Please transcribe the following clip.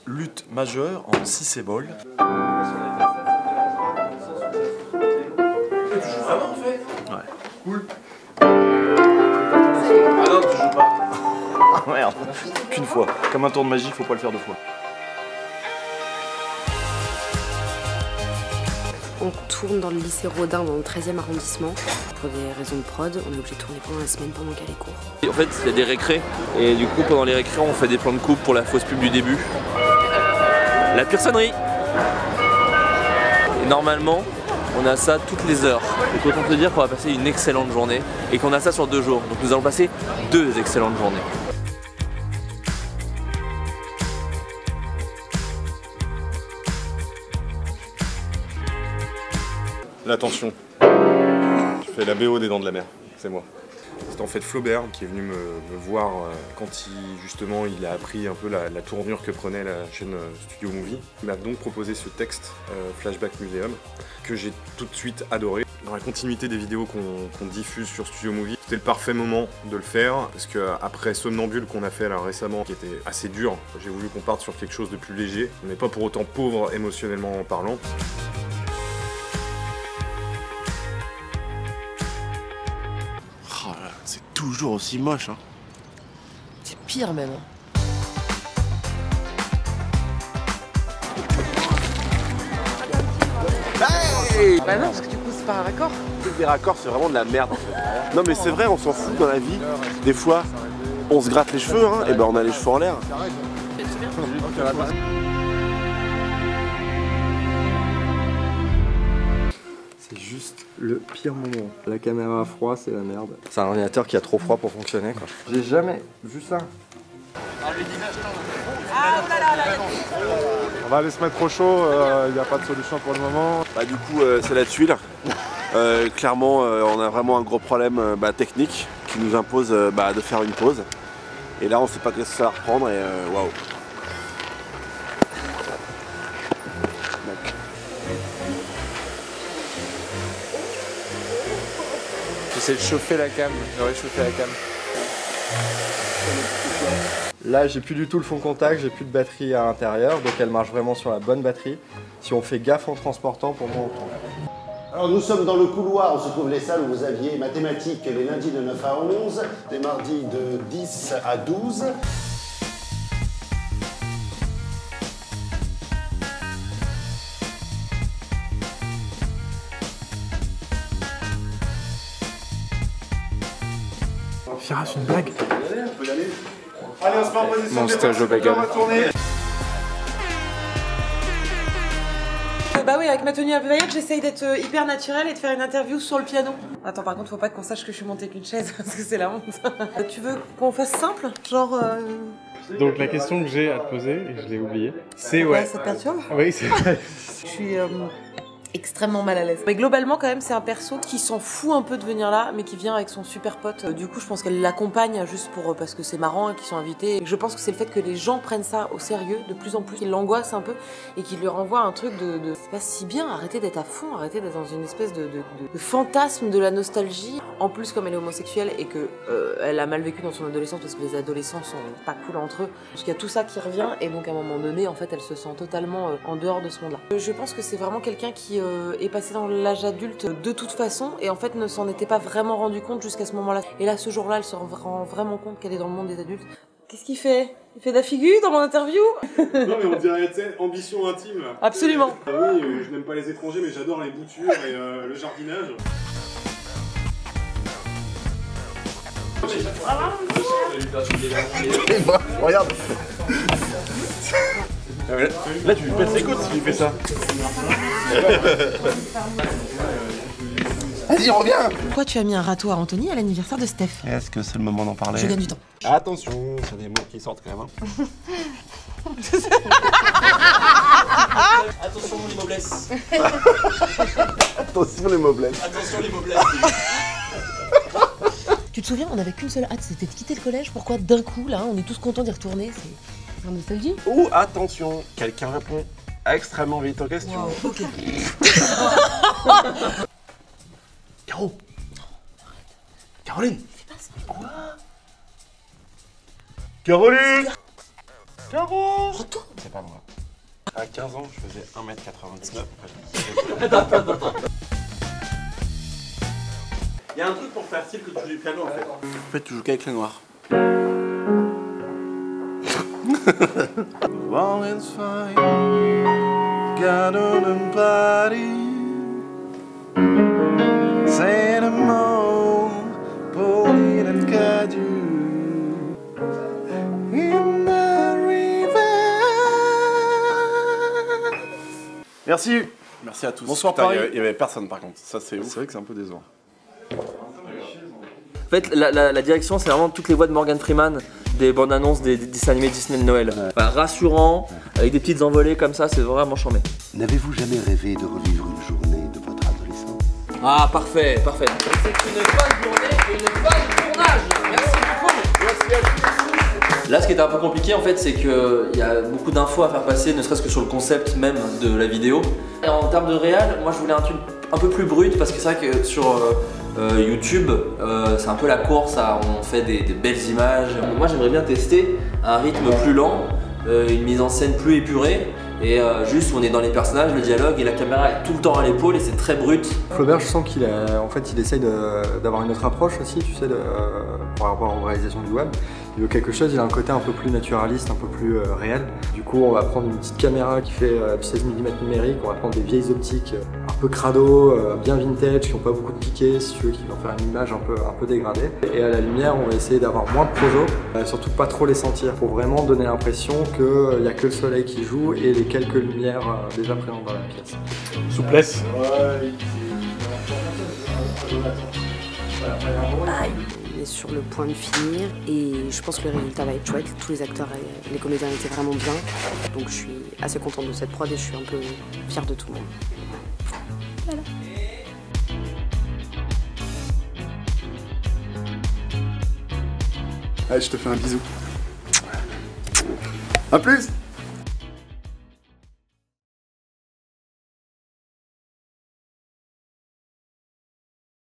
lutte majeure en 6 ébaules. Tu joues vraiment en fait? Ouais. Cool. Ah non, tu joues pas. Ah merde, qu'une fois. Comme un tour de magie, faut pas le faire 2 fois. On tourne dans le lycée Rodin dans le 13e arrondissement. Pour des raisons de prod, on est obligé de tourner pendant la semaine pendant qu'il y a les cours. En fait, il y a des récrés et du coup, pendant les récrés, on fait des plans de coupe pour la fausse pub du début. La pure sonnerie. Et normalement, on a ça toutes les heures. Donc autant te dire qu'on va passer une excellente journée et qu'on a ça sur 2 jours. Donc nous allons passer 2 excellentes journées. L'attention. Je fais la BO des Dents de la Mer, c'est moi. C'est en fait Flaubert qui est venu me voir quand justement il a appris un peu la tournure que prenait la chaîne Studio Movie. Il m'a donc proposé ce texte, Flashback Museum, que j'ai tout de suite adoré. Dans la continuité des vidéos qu'on diffuse sur Studio Movie, c'était le parfait moment de le faire, parce qu'après Somnambule qu'on a fait là récemment, qui était assez dur, j'ai voulu qu'on parte sur quelque chose de plus léger, mais pas pour autant pauvre émotionnellement parlant. Oh là, c'est toujours aussi moche, hein. C'est pire même. Hey, Bah non, parce que du coup c'est pas un raccord. des raccords, c'est vraiment de la merde en fait. Non mais c'est vrai, on s'en fout dans la vie. Des fois, on se gratte les cheveux, hein, et ben on a les cheveux en l'air. C'est juste le pire moment. La caméra à froid, c'est la merde. C'est un ordinateur qui a trop froid pour fonctionner, quoi. J'ai jamais vu ça. On va aller se mettre au chaud, il n'y a pas de solution pour le moment. Bah du coup, c'est la tuile. Clairement, on a vraiment un gros problème technique qui nous impose de faire une pause. Et là, on sait pas qu'est-ce que ça va reprendre et waouh. J'essaie de chauffer la cam, de réchauffer la cam. Là, j'ai plus du tout le fond contact, j'ai plus de batterie à l'intérieur, donc elle marche vraiment sur la bonne batterie. Si on fait gaffe en transportant, pour moi, on tourne. Alors nous sommes dans le couloir où se trouvent les salles où vous aviez mathématiques les lundis de 9 à 11, les mardis de 10 à 12. Firas, une blague. On peut y aller. Allez, on se met en position. Mon stage au bagel. On va tourner. Bah oui, avec ma tenue un peu vaillante, j'essaye d'être hyper naturelle et de faire une interview sur le piano. Attends, par contre, faut pas qu'on sache que je suis montée qu'une chaise parce que c'est la honte. Tu veux qu'on fasse simple? Genre. Donc la question que j'ai à te poser, et je l'ai oubliée, c'est Ouais, ça te perturbe? Oui, c'est vrai. Je suis extrêmement mal à l'aise. Mais globalement, quand même, c'est un perso qui s'en fout un peu de venir là, mais qui vient avec son super pote. Du coup, je pense qu'elle l'accompagne juste parce que c'est marrant et qu'ils sont invités. Et je pense que c'est le fait que les gens prennent ça au sérieux de plus en plus, qu'ils l'angoissent un peu et qu'ils lui renvoient un truc de c'est pas si bien, arrêtez d'être à fond, arrêtez d'être dans une espèce de fantasme de la nostalgie. En plus, comme elle est homosexuelle et que elle a mal vécu dans son adolescence parce que les adolescents sont pas cool entre eux, parce qu'il y a tout ça qui revient et donc à un moment donné, en fait, elle se sent totalement en dehors de ce monde-là. Je pense que c'est vraiment quelqu'un qui est passé dans l'âge adulte de toute façon et en fait ne s'en était pas vraiment rendu compte jusqu'à ce moment-là. Et là, ce jour-là, elle se rend vraiment compte qu'elle est dans le monde des adultes. Qu'est-ce qu'il fait? Il fait de la figure dans mon interview? Non mais on dirait, tu sais, ambition intime. Absolument. Oui, je n'aime pas les étrangers mais j'adore les boutures et le jardinage. Regarde. Là tu lui pètes les côtes s'il fait ça. Vas-y, reviens. Pourquoi tu as mis un râteau à Anthony à l'anniversaire de Steph? Est-ce que c'est le moment d'en parler? Je gagne du temps. Attention, c'est des mots qui sortent quand même. Attention les moblesses. Attention les moblesses. Attention les moblesses. Tu te souviens, on avait qu'une seule hâte, c'était de quitter le collège. Pourquoi d'un coup, là, on est tous contents d'y retourner? C'est un nostalgie. Ou attention, quelqu'un répond extrêmement vite aux questions. Wow, ok. Caro. Caroline. Quoi? Caroline. Caro. Retourne. C'est pas moi. À 15 ans, je faisais 1m99 en fait. Attends. Il y a un truc pour faire style que tu joues du piano en fait. En fait, tu joues qu'avec le noir. All is fine, gathered and party, cinnamon, Pauline and Cadu, in the river. Merci. Merci à tous. Bonsoir Putain, Paris. il y avait personne par contre, ça c'est ouf. C'est vrai que c'est un peu décevant. En fait, la direction, c'est vraiment toutes les voix de Morgan Freeman des bandes annonces des dessins animés Disney de Noël. Enfin, rassurant, avec des petites envolées comme ça, c'est vraiment charmé. N'avez-vous jamais rêvé de revivre une journée de votre adolescence? Ah, parfait. C'est une bonne journée et une bonne tournage. Merci beaucoup. Là, ce qui était un peu compliqué en fait, c'est qu'il y a beaucoup d'infos à faire passer, ne serait-ce que sur le concept même de la vidéo. Et en termes de réal, moi je voulais un truc un peu plus brut parce que c'est vrai que sur YouTube, c'est un peu la course, on fait des belles images. Moi j'aimerais bien tester un rythme plus lent, une mise en scène plus épurée et juste on est dans les personnages, le dialogue et la caméra est tout le temps à l'épaule et c'est très brut. Flaubert, je sens qu'il il essaye d'avoir une autre approche aussi, tu sais, par rapport aux réalisations du web. Il veut quelque chose, il a un côté un peu plus naturaliste, un peu plus réel. Du coup, on va prendre une petite caméra qui fait du 16 mm numérique, on va prendre des vieilles optiques un peu crado, bien vintage, qui n'ont pas beaucoup de piquets, si tu veux, qui vont faire une image un peu dégradée. Et à la lumière, on va essayer d'avoir moins de projo, surtout pas trop les sentir, pour vraiment donner l'impression qu'il n'y a que le soleil qui joue et les quelques lumières déjà présentes dans la pièce. Souplesse. On est sur le point de finir et je pense que le résultat va être chouette. Tous les acteurs et les comédiens étaient vraiment bien. Donc je suis assez contente de cette prod et je suis un peu fière de tout le monde. Voilà. Allez, je te fais un bisou. A plus.